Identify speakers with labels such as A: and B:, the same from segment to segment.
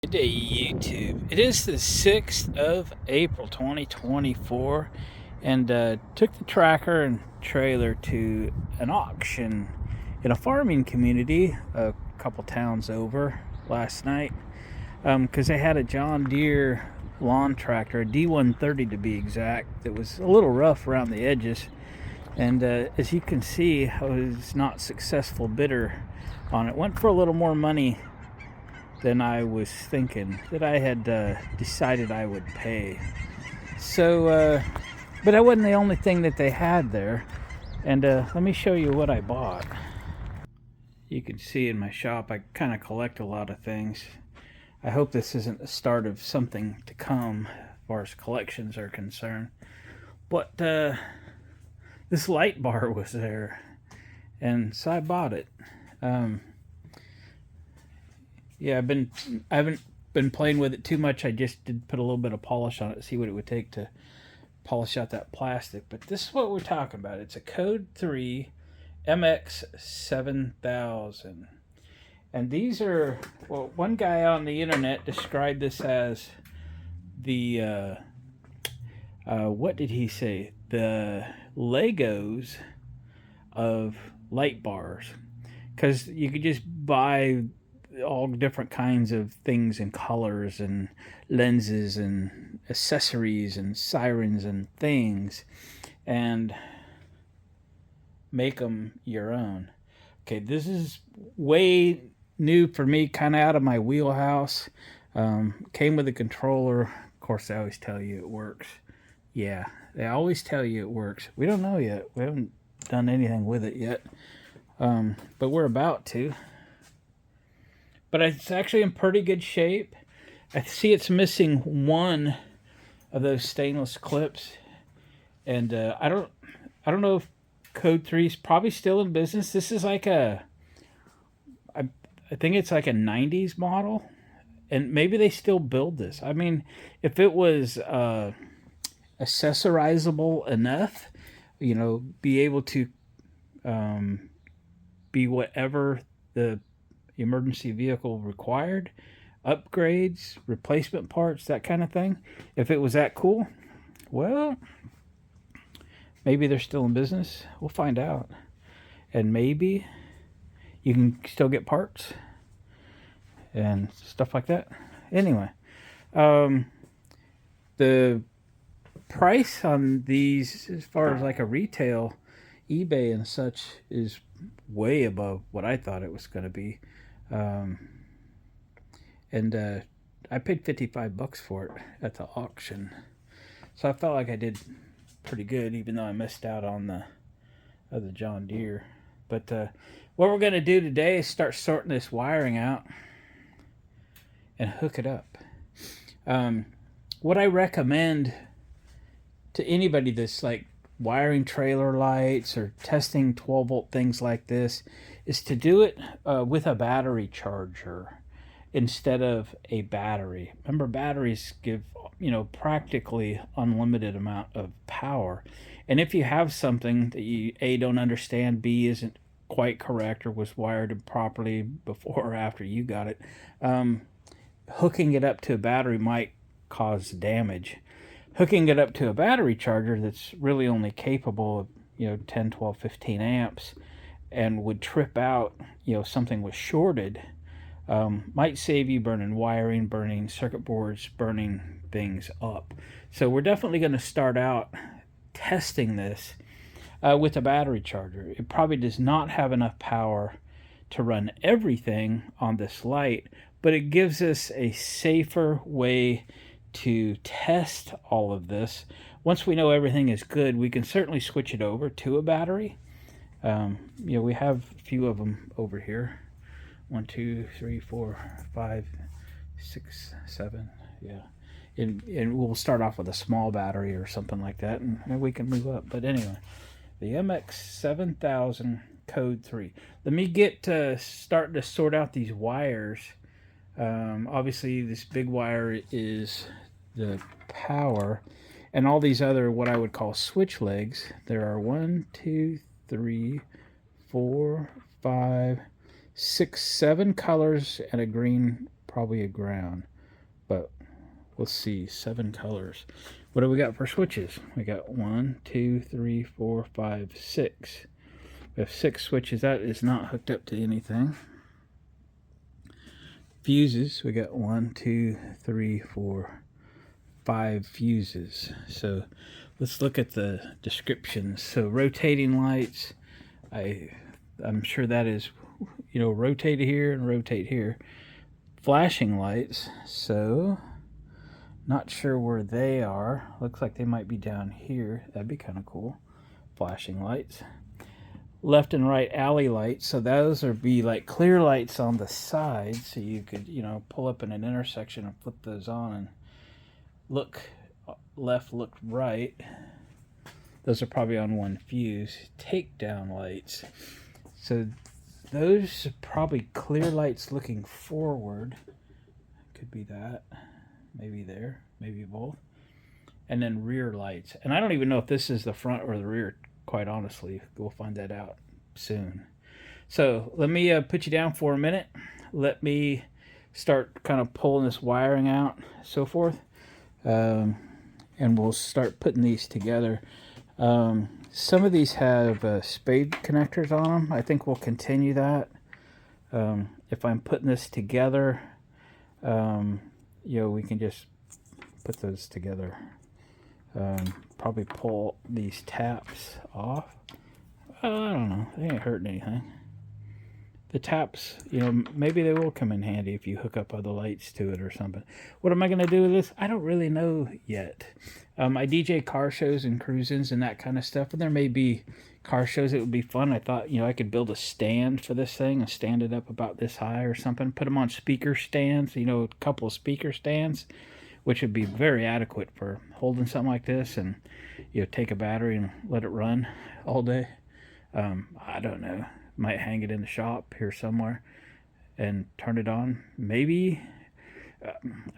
A: Good day, YouTube. It is the 6th of April 2024, and took the tractor and trailer to an auction in a farming community a couple towns over last night, because they had a John Deere lawn tractor, a D130 to be exact, that was a little rough around the edges. And as you can see, I was not successful bidder on it. Went for a little more money than I was thinking, that I had decided I would pay. So, but that wasn't the only thing that they had there. And let me show you what I bought. You can see in my shop, I kind of collect a lot of things. I hope this isn't the start of something to come as far as collections are concerned. But this light bar was there, and so I bought it. Yeah, I haven't been playing with it too much. I just did put a little bit of polish on it to see what it would take to polish out that plastic. But this is what we're talking about. It's a Code 3 MX 7000. And these are, well, one guy on the internet described this as the, what did he say? The Legos of light bars. Because you could just buy all different kinds of things and colors and lenses and accessories and sirens and things and make them your own. Okay, this is way new for me, kind of out of my wheelhouse. Came with a controller. Of course, they always tell you it works. Yeah, they always tell you it works. We don't know yet. We haven't done anything with it yet, but we're about to. But it's actually in pretty good shape. I see it's missing one of those stainless clips, and I don't know if Code 3 is probably still in business. This is like I think it's like a 90s model, and maybe they still build this. I mean, if it was accessorizable enough, be able to be whatever the emergency vehicle required, upgrades, replacement parts, that kind of thing. If it was that cool, well, maybe they're still in business. We'll find out. And maybe you can still get parts and stuff like that. Anyway, the price on these, as far as like a retail, eBay and such, is way above what I thought it was going to be. And I paid $55 for it at the auction, so I felt like I did pretty good, even though I missed out on the other John Deere. But what we're going to do today is start sorting this wiring out and hook it up. What I recommend to anybody that's like wiring trailer lights or testing 12-volt things like this is to do it with a battery charger instead of a battery. Remember, batteries give practically unlimited amount of power, and if you have something that you A, don't understand, B, isn't quite correct or was wired improperly before or after you got it, hooking it up to a battery might cause damage. Hooking it up to a battery charger that's really only capable of 10, 12, 15 amps and would trip out, something was shorted, might save you burning wiring, burning circuit boards, burning things up. So we're definitely going to start out testing this with a battery charger. It probably does not have enough power to run everything on this light, but it gives us a safer way to test all of this. Once we know everything is good, we can certainly switch it over to a battery. We have a few of them over here. 1, 2, 3, 4, 5, 6, 7. Yeah, and we'll start off with a small battery or something like that, and we can move up. But anyway, the MX 7000 Code 3. Let me get starting to sort out these wires. Obviously, this big wire is the power, and all these other what I would call switch legs. There are 1, 2, 3, 4, 5, 6, 7 colors and a green, probably a ground. but we'll see. 7 colors. What do we got for switches? We got 1, 2, 3, 4, 5, 6. We have 6 switches. That is not hooked up to anything. Fuses, we got 1, 2, 3, 4, 5 fuses. So let's look at the descriptions. So rotating lights, I'm sure that is, rotate here and rotate here. Flashing lights, so not sure where they are. Looks like they might be down here. That'd be kind of cool. Flashing lights. Left and right alley lights, so those would be like clear lights on the side, so you could pull up in an intersection and flip those on and look left, look right. Those are probably on one fuse. Takedown lights, so those are probably clear lights looking forward. Could be that, maybe there, maybe both. And then rear lights, and I don't even know if this is the front or the rear. Quite honestly, we'll find that out soon. So let me put you down for a minute. Let me start kind of pulling this wiring out, so forth, and we'll start putting these together. Some of these have spade connectors on them. I think we'll continue that. If I'm putting this together, we can just put those together. Probably pull these taps off. I don't know. They ain't hurting anything. The taps, maybe they will come in handy if you hook up other lights to it or something. What am I going to do with this? I don't really know yet. I DJ car shows and cruise-ins and that kind of stuff, and there may be car shows that would be fun. I thought, I could build a stand for this thing and stand it up about this high or something. Put them on speaker stands, a couple of speaker stands, which would be very adequate for holding something like this, and take a battery and let it run all day. I don't know. Might hang it in the shop here somewhere and turn it on. Maybe.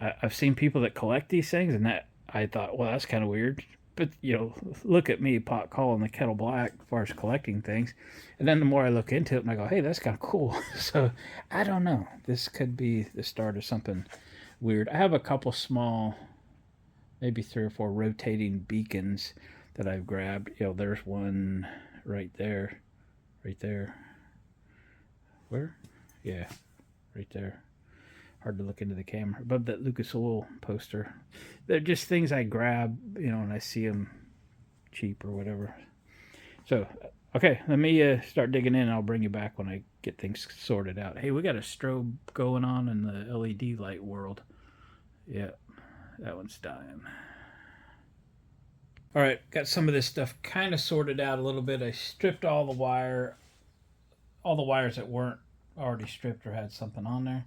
A: I've seen people that collect these things, and that I thought, well, that's kind of weird. But look at me, pot calling the kettle black as far as collecting things. And then the more I look into it, and I go, hey, that's kind of cool. So I don't know. This could be the start of something weird. I have a couple small, maybe 3 or 4 rotating beacons that I've grabbed. There's one right there. Where? Yeah, right there. Hard to look into the camera. Above that Lucas Oil poster. They're just things I grab, and I see them cheap or whatever. So, okay, let me start digging in. I'll bring you back when I get things sorted out. Hey, we got a strobe going on in the LED light world. Yeah, that one's dying. All right, got some of this stuff kind of sorted out a little bit. I stripped all the wires that weren't already stripped or had something on there.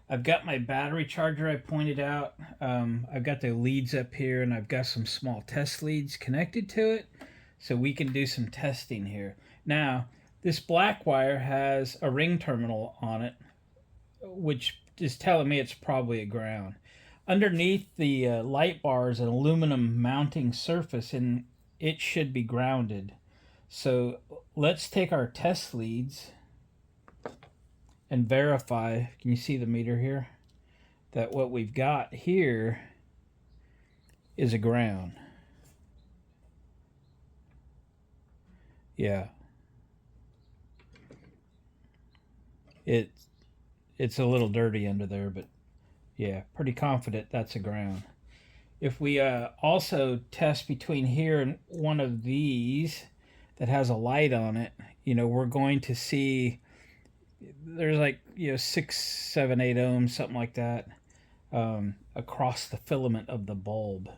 A: I've got my battery charger I pointed out. I've got the leads up here, and I've got some small test leads connected to it, so we can do some testing here. Now, this black wire has a ring terminal on it, which is telling me it's probably a ground. Underneath the light bar is an aluminum mounting surface, and it should be grounded. So let's take our test leads and verify. Can you see the meter here? That what we've got here is a ground. Yeah. It's a little dirty under there, but yeah, pretty confident that's a ground. If we also test between here and one of these that has a light on it, we're going to see there's like 6, 7, 8 ohms, something like that, across the filament of the bulb.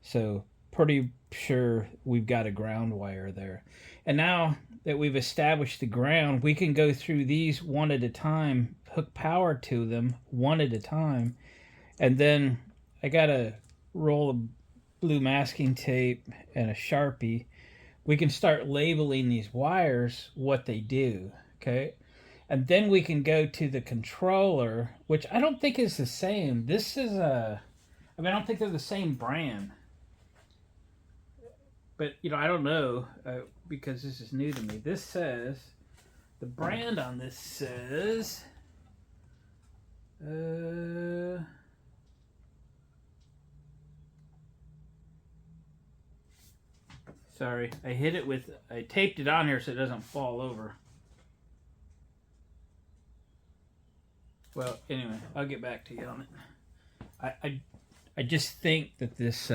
A: So pretty sure we've got a ground wire there. And now that we've established the ground, we can go through these one at a time, hook power to them one at a time, and then I got a roll of blue masking tape and a Sharpie. We can start labeling these wires what they do, okay? And then we can go to the controller, which I don't think is the same. This is I don't think they're the same brand. But, I don't know, because this is new to me. This says, the brand on this says, Sorry, I hit it with, I taped it on here so it doesn't fall over. Well, anyway, I'll get back to you on it. I just think that this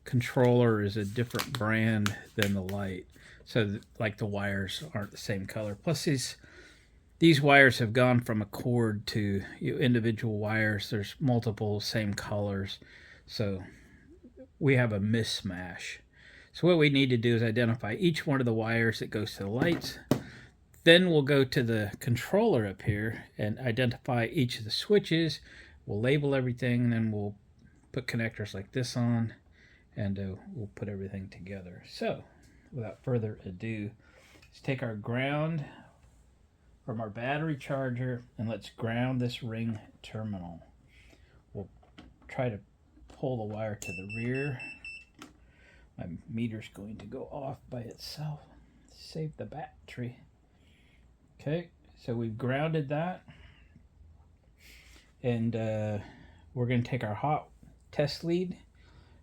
A: controller is a different brand than the light. So like the wires aren't the same color. Plus these wires have gone from a cord to individual wires. There's multiple same colors. So we have a mismatch. So what we need to do is identify each one of the wires that goes to the lights. Then we'll go to the controller up here and identify each of the switches. We'll label everything, and then we'll put connectors like this on, and we'll put everything together. So without further ado, let's take our ground from our battery charger and let's ground this ring terminal. We'll try to pull the wire to the rear. My meter's going to go off by itself. Save the battery. Okay, so we've grounded that. And we're going to take our hot test lead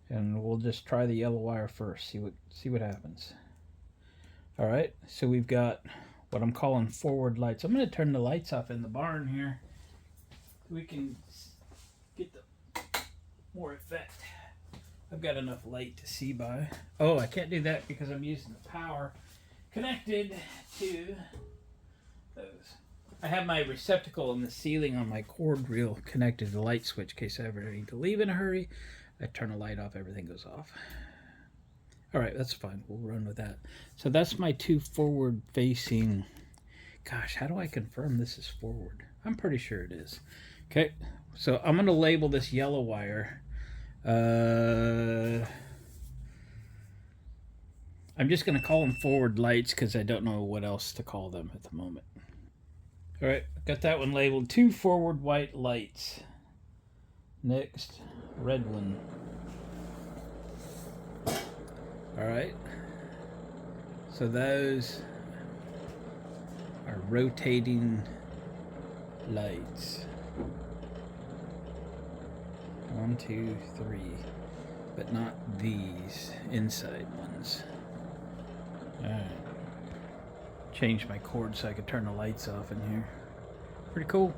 A: and we'll just try the yellow wire first, see what happens. All right, so we've got what I'm calling forward lights. I'm going to turn the lights off in the barn here so we can get the more effect. I've got enough light to see by. Oh, I can't do that because I'm using the power connected to those. I have my receptacle in the ceiling on my cord reel connected to the light switch in case I ever need to leave in a hurry. I turn the light off, everything goes off. All right, that's fine. We'll run with that. So that's my two forward facing. Gosh, how do I confirm this is forward? I'm pretty sure it is. Okay, so I'm going to label this yellow wire. I'm just going to call them forward lights because I don't know what else to call them at the moment. All right, got that one labeled. Two forward white lights. Next, red one. All right, so those are rotating lights. 1, 2, 3, but not these inside ones. All right. Changed my cord so I could turn the lights off in here. Pretty cool.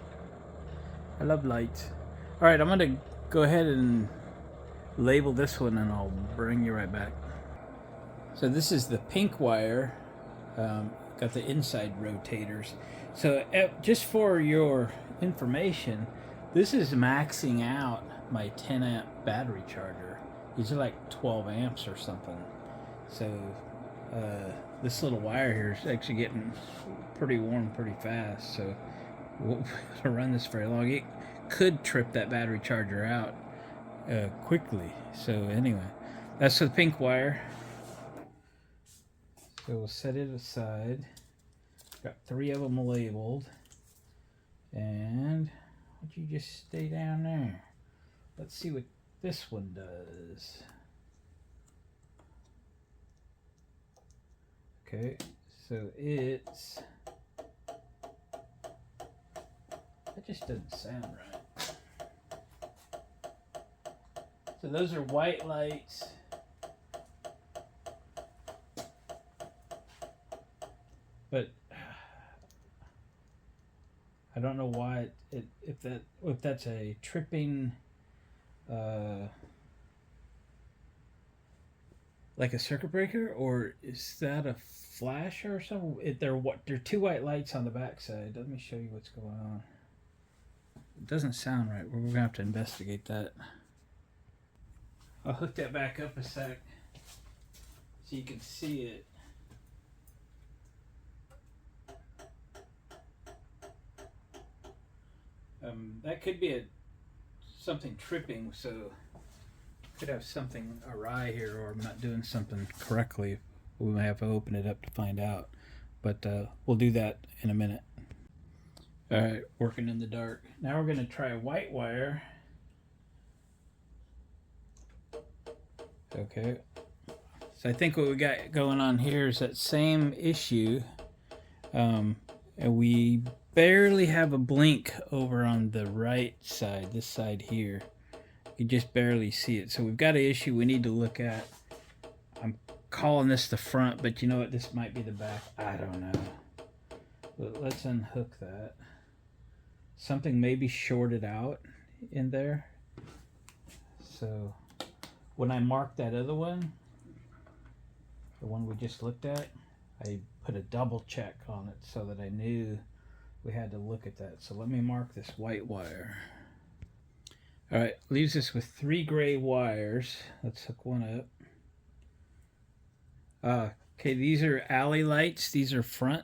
A: I love lights. All right, I'm gonna go ahead and label this one and I'll bring you right back. So this is the pink wire. Got the inside rotators. So just for your information, this is maxing out my 10 amp battery charger. These are like 12 amps or something. So this little wire here is actually getting pretty warm pretty fast. So we'll run this very long. It could trip that battery charger out quickly. So anyway, that's the pink wire. So we'll set it aside. Got 3 of them labeled. And would you just stay down there? Let's see what this one does. Okay, so it's... That just doesn't sound right. So those are white lights. But I don't know why if that's a tripping like a circuit breaker, or is that a flash or something? There are 2 white lights on the back side. Let me show you what's going on. It doesn't sound right. We're gonna have to investigate that. I'll hook that back up a sec so you can see it. That could be something tripping, so could have something awry here, or I'm not doing something correctly. We may have to open it up to find out, but we'll do that in a minute. All right, working in the dark. Now we're going to try a white wire. Okay, so I think what we got going on here is that same issue, and we barely have a blink over on the right side, this side here. You just barely see it. So we've got an issue we need to look at. I'm calling this the front, but you know what? This might be the back. I don't know. But let's unhook that. Something may be shorted out in there. So when I marked that other one, the one we just looked at, I put a double check on it so that I knew we had to look at that. So let me mark this white wire. All right, leaves us with 3 gray wires. Let's hook one up. Okay, these are alley lights. These are front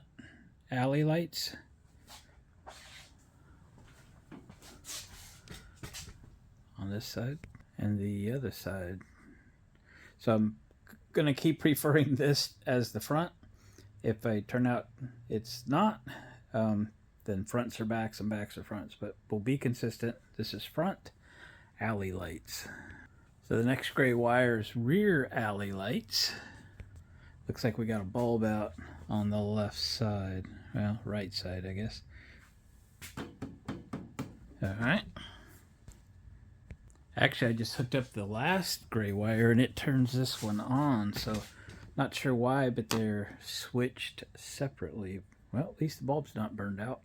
A: alley lights. On this side and the other side. So I'm going to keep referring this as the front. If I turn out it's not, then fronts are backs and backs are fronts, but we'll be consistent. This is front alley lights. So the next gray wire is rear alley lights. Looks like we got a bulb out on the left side. Well, right side, I guess. All right. Actually, I just hooked up the last gray wire and it turns this one on. So not sure why, but they're switched separately. Well, at least the bulb's not burned out.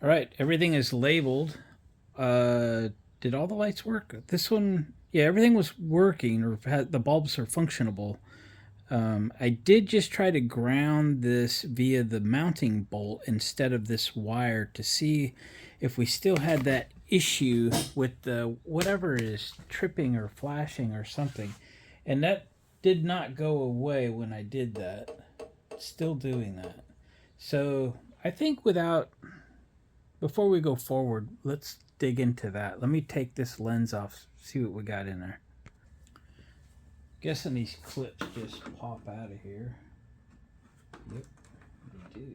A: All right, everything is labeled. Did all the lights work? This one, yeah, everything was working, or the bulbs are functionable. I did just try to ground this via the mounting bolt instead of this wire to see if we still had that issue with the whatever is tripping or flashing or something. And that did not go away when I did that. Still doing that. So I think before we go forward, let's dig into that. Let me take this lens off, see what we got in there. Guessing these clips just pop out of here. Yep, they do.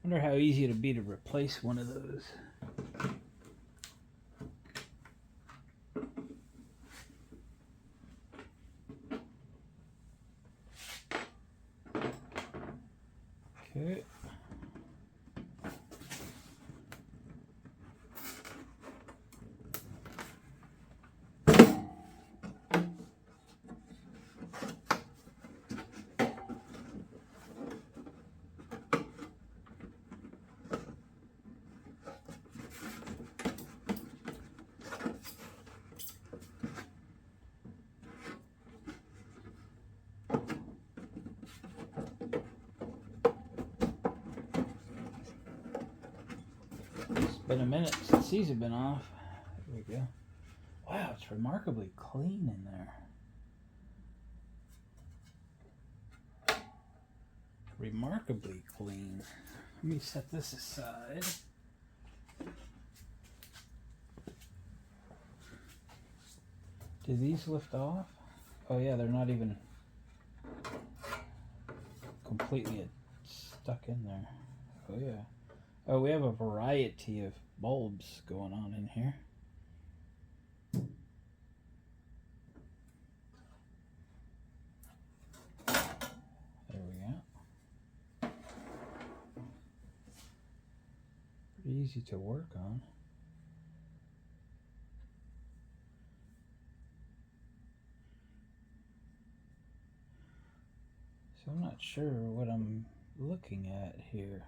A: Wonder how easy it'd be to replace one of those. Okay. Been a minute since these have been off. There we go. Wow, it's remarkably clean in there. Remarkably clean. Let me set this aside. Do these lift off? Oh yeah, they're not even completely stuck in there. Oh yeah. Oh, we have a variety of bulbs going on in here. There we go. Pretty easy to work on. So I'm not sure what I'm looking at here.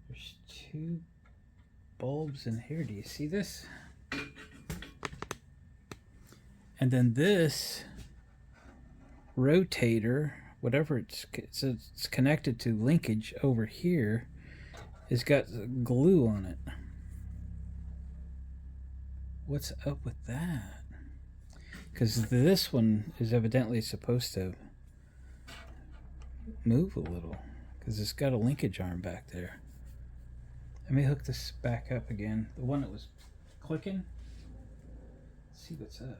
A: There's 2 bulbs in here. Do you see this? And then this rotator, whatever it's connected to linkage over here, has got glue on it. What's up with that? Because this one is evidently supposed to move a little because it's got a linkage arm back there. Let me hook this back up again. The one that was clicking. Let's see what's up.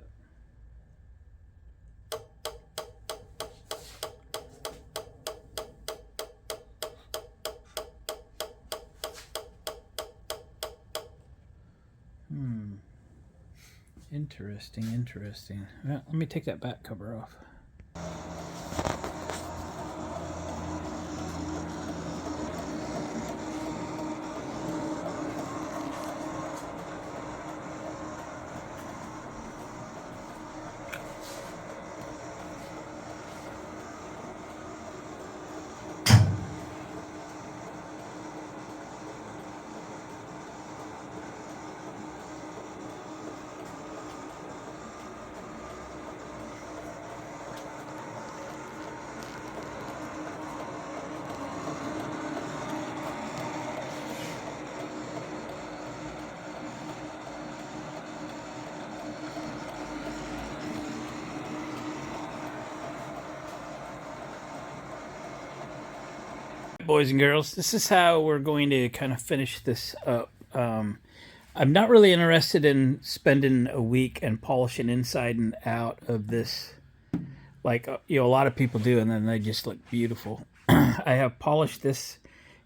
A: Interesting. Well, let me take that back cover off. boys and girls, this is how we're going to kind of finish this up. I'm not really interested in spending a week and polishing inside and out of this like a lot of people do, and then they just look beautiful. I have polished this,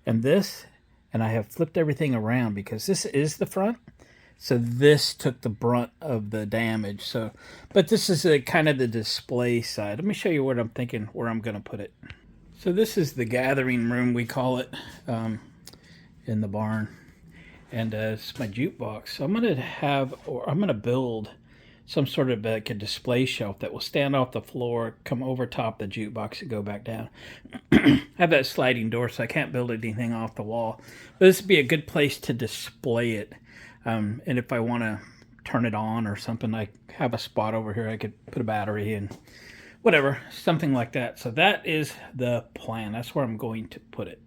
A: and I have flipped everything around because this is the front. So this took the brunt of the damage. So, but this is kind of the display side. Let me show you what I'm thinking, where I'm going to put it. So this is the gathering room, we call it, in the barn. And it's my jukebox. So I'm going to build some sort of like a display shelf that will stand off the floor, come over top the jukebox and go back down. I have that sliding door, so I can't build anything off the wall. But this would be a good place to display it. And if I want to turn it on or something, I have a spot over here I could put a battery in. Whatever, something like that. So that is the plan. That's where I'm going to put it.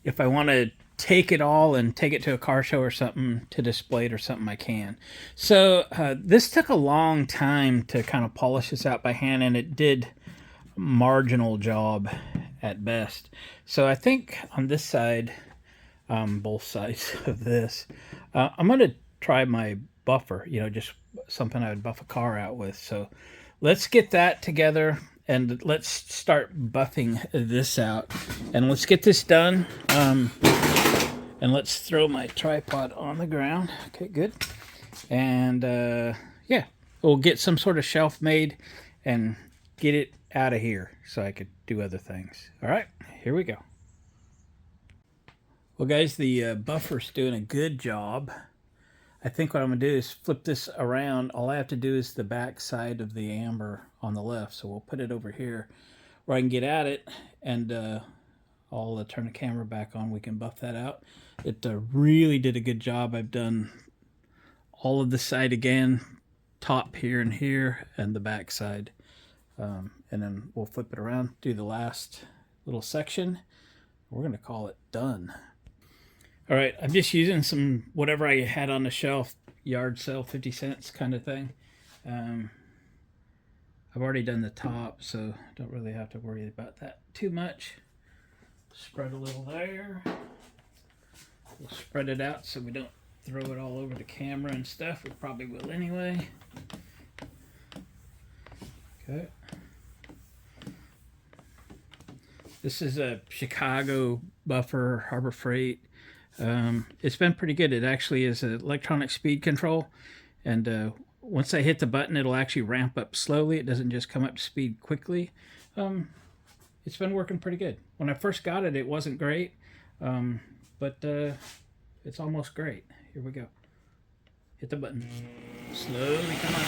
A: If I want to take it all and take it to a car show or something to display it or something, I can. So this took a long time to kind of polish this out by hand, and it did a marginal job at best. So I think on this side, both sides of this, I'm going to try my buffer, just something I would buff a car out with. So let's get that together and let's start buffing this out, and let's get this done. And let's throw my tripod on the ground. Okay, good. And yeah, we'll get some sort of shelf made and get it out of here so I could do other things. All right, here we go. Well, guys, the buffer's doing a good job. I think what I'm going to do is flip this around. All I have to do is the back side of the amber on the left. So we'll put it over here where I can get at it, and I'll turn the camera back on. We can buff that out. It really did a good job. I've done all of the side again, top here and here, and the back side. And then we'll flip it around, do the last little section. We're going to call it done. All right, I'm just using some whatever I had on the shelf, yard sale, 50 cents kind of thing. I've already done the top, so don't really have to worry about that too much. Spread a little there. We'll spread it out so we don't throw it all over the camera and stuff. We probably will anyway. Okay. This is a Chicago buffer, Harbor Freight. It's been pretty good. It actually is an electronic speed control, and once I hit the button, it'll actually ramp up slowly. It doesn't just come up to speed quickly. It's been working pretty good. When I first got it, it wasn't great, but it's almost great. Here we go. Hit the button. Slowly come on.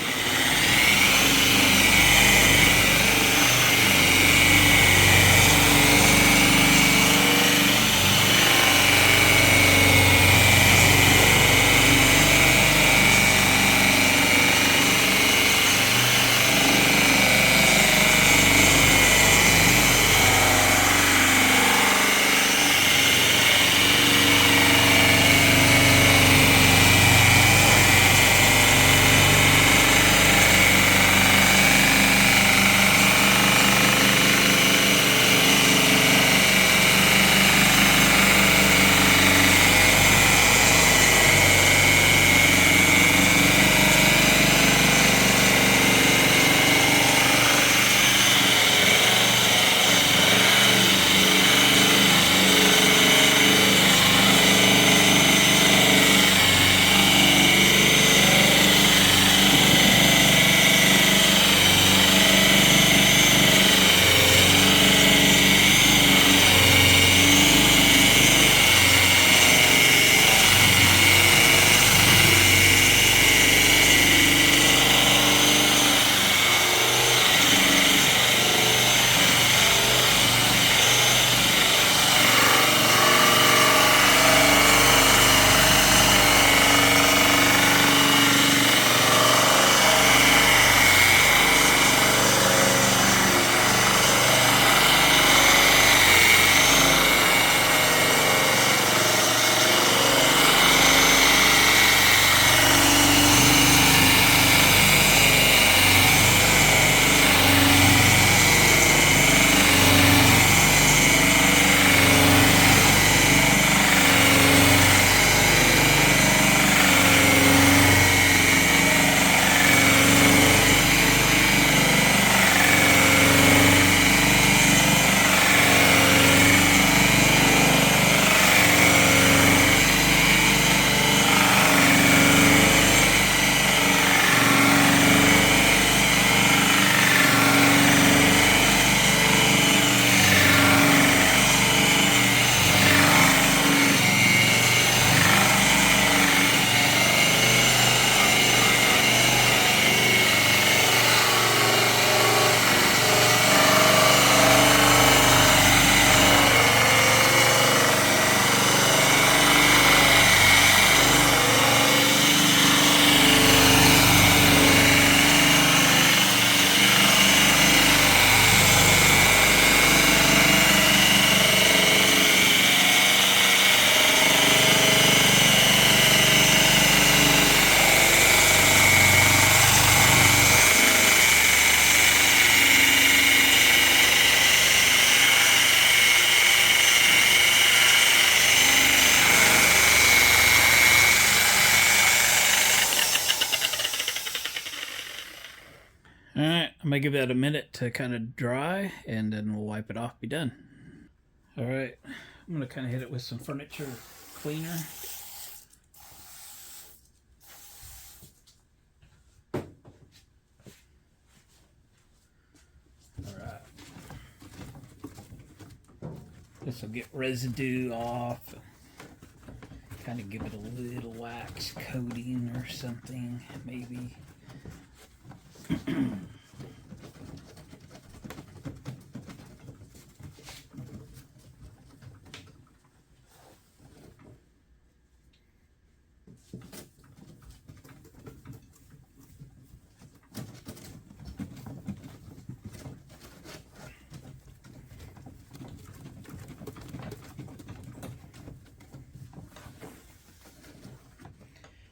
A: I'm gonna give that a minute to kind of dry, and then we'll wipe it off, be done. All right, I'm gonna kind of hit it with some furniture cleaner. All right, this will get residue off. Kind of give it a little wax coating or something, maybe.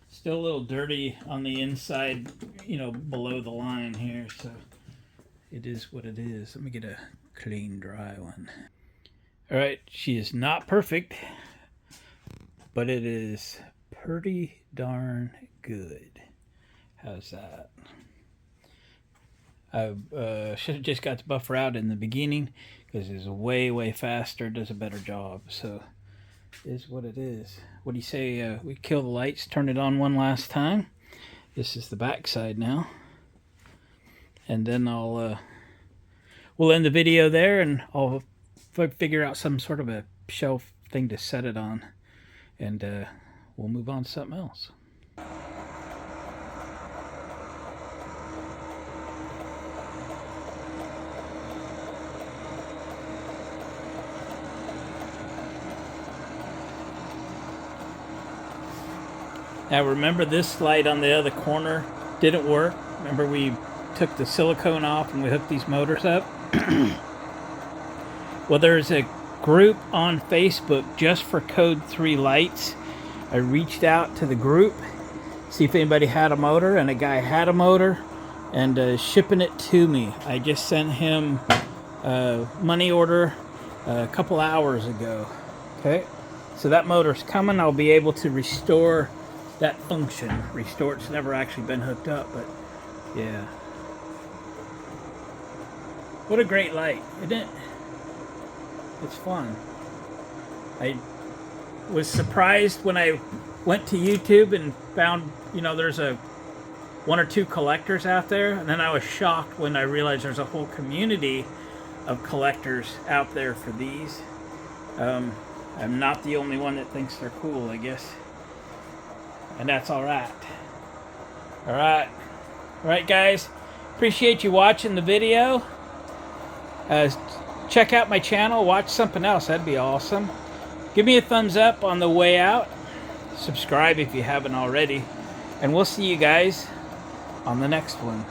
A: Still a little dirty on the inside, you know, below the line here, so it is what it is. Let me get a clean, dry one. All right, she is not perfect, but it is pretty darn good. How's that? I should have just got the buffer out in the beginning because it's way faster, does a better job. So it is what it is. What do you say we kill the lights, turn it on one last time? This is the back side now. And then we'll end the video there, and I'll figure out some sort of a shelf thing to set it on. And we'll move on to something else. Now remember, this light on the other corner didn't work. Remember, we took the silicone off and we hooked these motors up? Well, there's a group on Facebook just for Code 3 lights. I reached out to the group, see if anybody had a motor, and a guy had a motor and shipping it to me. I just sent him a money order a couple hours ago. Okay, so that motor's coming. I'll be able to restore that function. Restore, it's never actually been hooked up, but yeah. What a great light, isn't it? It's fun. I was surprised when I went to YouTube and found, you know, there's one or two collectors out there, and then I was shocked when I realized there's a whole community of collectors out there for these. I'm not the only one that thinks they're cool, I guess. And that's alright. Alright guys, appreciate you watching the video. Check out my channel, watch something else, that'd be awesome. Give me a thumbs up on the way out. Subscribe if you haven't already. And we'll see you guys on the next one.